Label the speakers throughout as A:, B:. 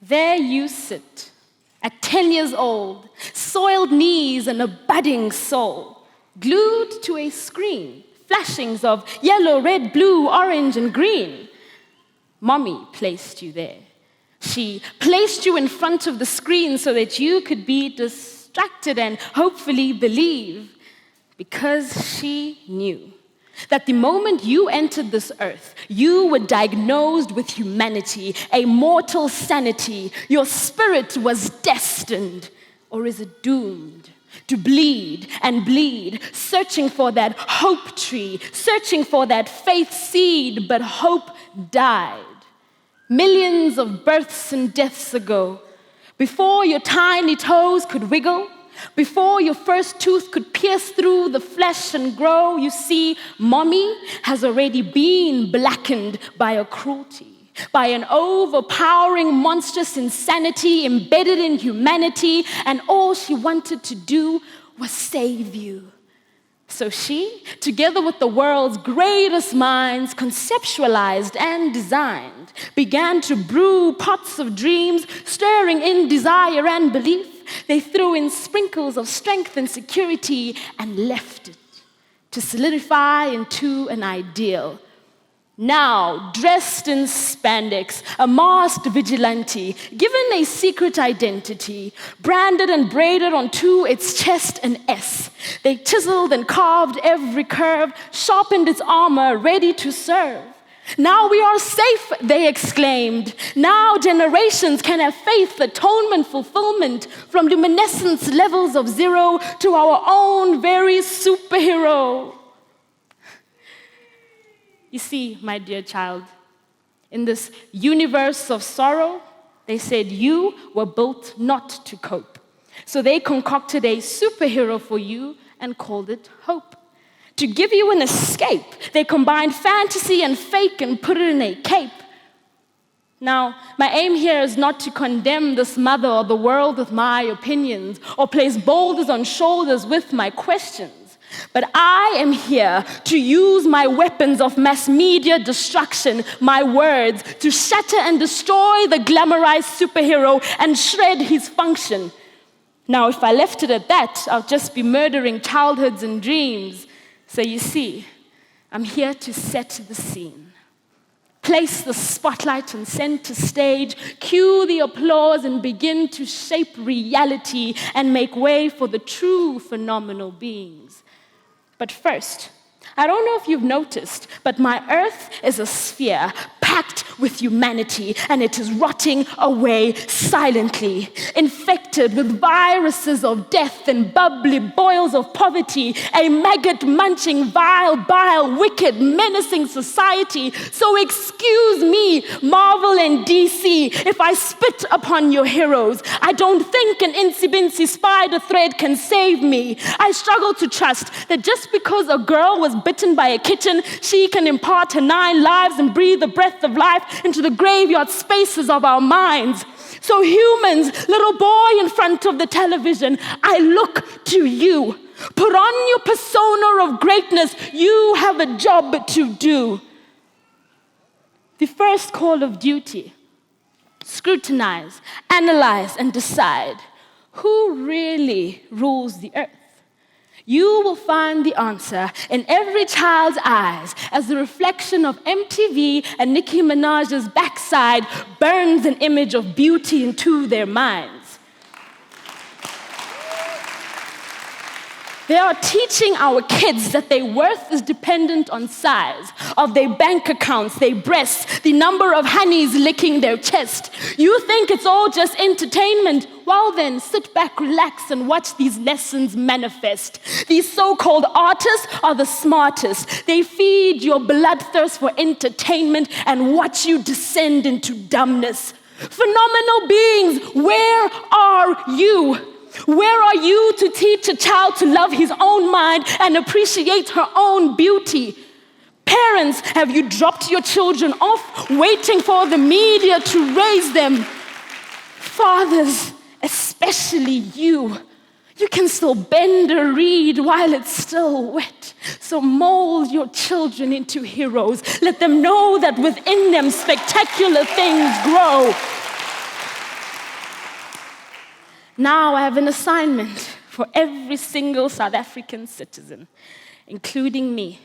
A: There you sit, at 10 years old, soiled knees and a budding soul, glued to a screen, flashings of yellow, red, blue, orange, and green. Mommy placed you there. She placed you in front of the screen so that you could be distracted and hopefully believe, because she knew that the moment you entered this earth, you were diagnosed with humanity, a mortal sanity. Your spirit was destined, or is it doomed, to bleed and bleed, searching for that hope tree, searching for that faith seed, but hope died. Millions of births and deaths ago, before your tiny toes could wiggle, before your first tooth could pierce through the flesh and grow, you see, mommy has already been blackened by a cruelty, by an overpowering, monstrous insanity embedded in humanity, and all she wanted to do was save you. So she, together with the world's greatest minds, conceptualized and designed, began to brew pots of dreams, stirring in desire and belief. They threw in sprinkles of strength and security and left it to solidify into an ideal. Now, dressed in spandex, a masked vigilante, given a secret identity, branded and braided onto its chest an S. They chiseled and carved every curve, sharpened its armor, ready to serve. Now we are safe, they exclaimed. Now generations can have faith, atonement, fulfillment, from luminescence levels of zero to our own very superhero. You see, my dear child, in this universe of sorrow, they said you were built not to cope. So they concocted a superhero for you and called it hope. To give you an escape, they combined fantasy and fake and put it in a cape. Now, my aim here is not to condemn this mother or the world with my opinions or place boulders on shoulders with my questions. But I am here to use my weapons of mass media destruction, my words, to shatter and destroy the glamorized superhero and shred his function. Now, if I left it at that, I'll just be murdering childhoods and dreams. So you see, I'm here to set the scene, place the spotlight on center stage, cue the applause, and begin to shape reality and make way for the true phenomenal beings. But first, I don't know if you've noticed, but my earth is a sphere packed with humanity, and it is rotting away silently, infected with viruses of death and bubbly boils of poverty, a maggot-munching, vile, bile, wicked, menacing society. So excuse me, Marvel and DC, if I spit upon your heroes. I don't think an incy-bincy spider thread can save me. I struggle to trust that just because a girl was bitten by a kitten, she can impart her 9 lives and breathe the breath of life into the graveyard spaces of our minds. So humans, little boy in front of the television, I look to you. Put on your persona of greatness. You have a job to do. The first call of duty: scrutinize, analyze, and decide who really rules the earth. You will find the answer in every child's eyes as the reflection of MTV and Nicki Minaj's backside burns an image of beauty into their minds. They are teaching our kids that their worth is dependent on size of their bank accounts, their breasts, the number of honeys licking their chest. You think it's all just entertainment? Well then, sit back, relax, and watch these lessons manifest. These so-called artists are the smartest. They feed your bloodthirst for entertainment and watch you descend into dumbness. Phenomenal beings, where are you? Where are you to teach a child to love his own mind and appreciate her own beauty? Parents, have you dropped your children off, waiting for the media to raise them? Fathers, especially you can still bend a reed while it's still wet. So mold your children into heroes. Let them know that within them spectacular things grow. Now I have an assignment for every single South African citizen, including me,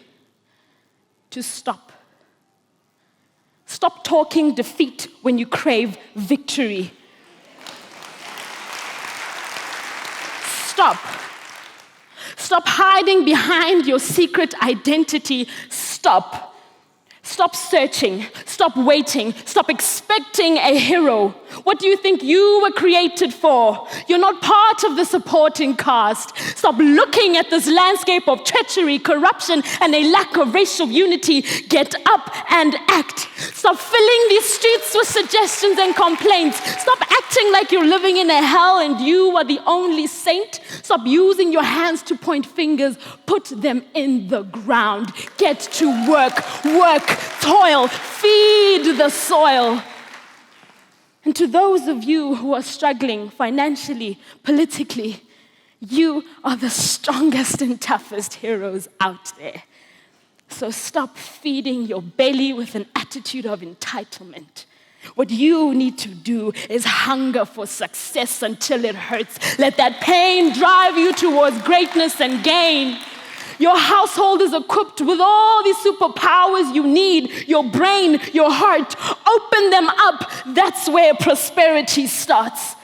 A: to stop. Stop talking defeat when you crave victory. Stop. Stop hiding behind your secret identity. Stop. Stop searching. Stop waiting. Stop expecting a hero. What do you think you were created for? You're not part of the supporting cast. Stop looking at this landscape of treachery, corruption, and a lack of racial unity. Get up and act. Stop filling these streets with suggestions and complaints. Stop acting like you're living in a hell and you are the only saint. Stop using your hands to point fingers. Put them in the ground. Get to work. Work, toil, feed the soil. And to those of you who are struggling financially, politically, you are the strongest and toughest heroes out there. So stop feeding your belly with an attitude of entitlement. What you need to do is hunger for success until it hurts. Let that pain drive you towards greatness and gain. Your household is equipped with all these superpowers you need. Your brain, your heart, open them up. That's where prosperity starts.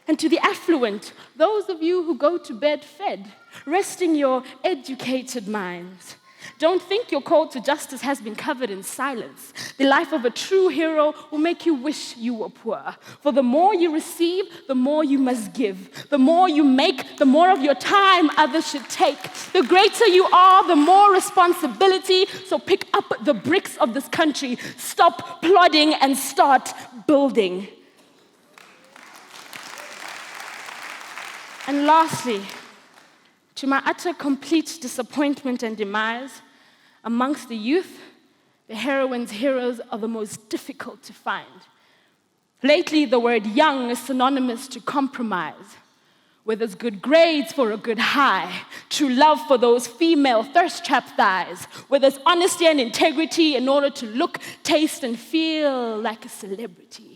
A: And to the affluent, those of you who go to bed fed, rest in your educated minds. Don't think your call to justice has been covered in silence. The life of a true hero will make you wish you were poor. For the more you receive, the more you must give. The more you make, the more of your time others should take. The greater you are, the more responsibility. So pick up the bricks of this country. Stop plodding and start building. And lastly, to my utter complete disappointment and demise, amongst the youth, the heroines' heroes are the most difficult to find. Lately, the word young is synonymous to compromise. Where there's good grades for a good high, true love for those female thirst-trap thighs, where there's honesty and integrity in order to look, taste, and feel like a celebrity.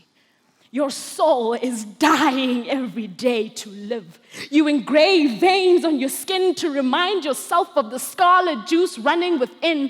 A: Your soul is dying every day to live. You engrave veins on your skin to remind yourself of the scarlet juice running within.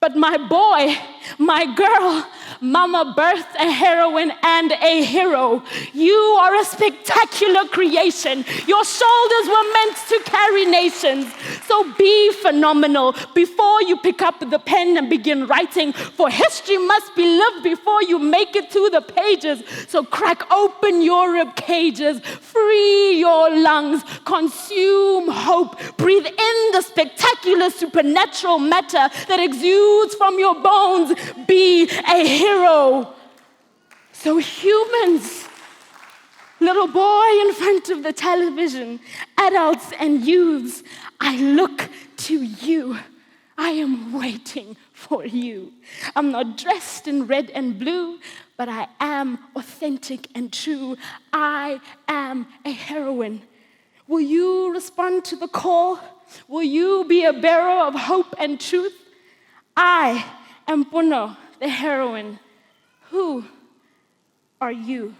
A: But my boy, my girl, mama birthed a heroine and a hero. You are a spectacular creation. Your shoulders were meant to carry nations. So be phenomenal before you pick up the pen and begin writing. For history must be lived before you make it to the pages. So crack open your rib cages, free your lungs, consume hope, breathe in the spectacular supernatural matter that exudes from your bones. Be a hero. So humans, little boy in front of the television, adults and youths, I look to you. I am waiting for you. I'm not dressed in red and blue, but I am authentic and true. I am a heroine. Will you respond to the call? Will you be a bearer of hope and truth? I am Puno, the heroine. Who are you?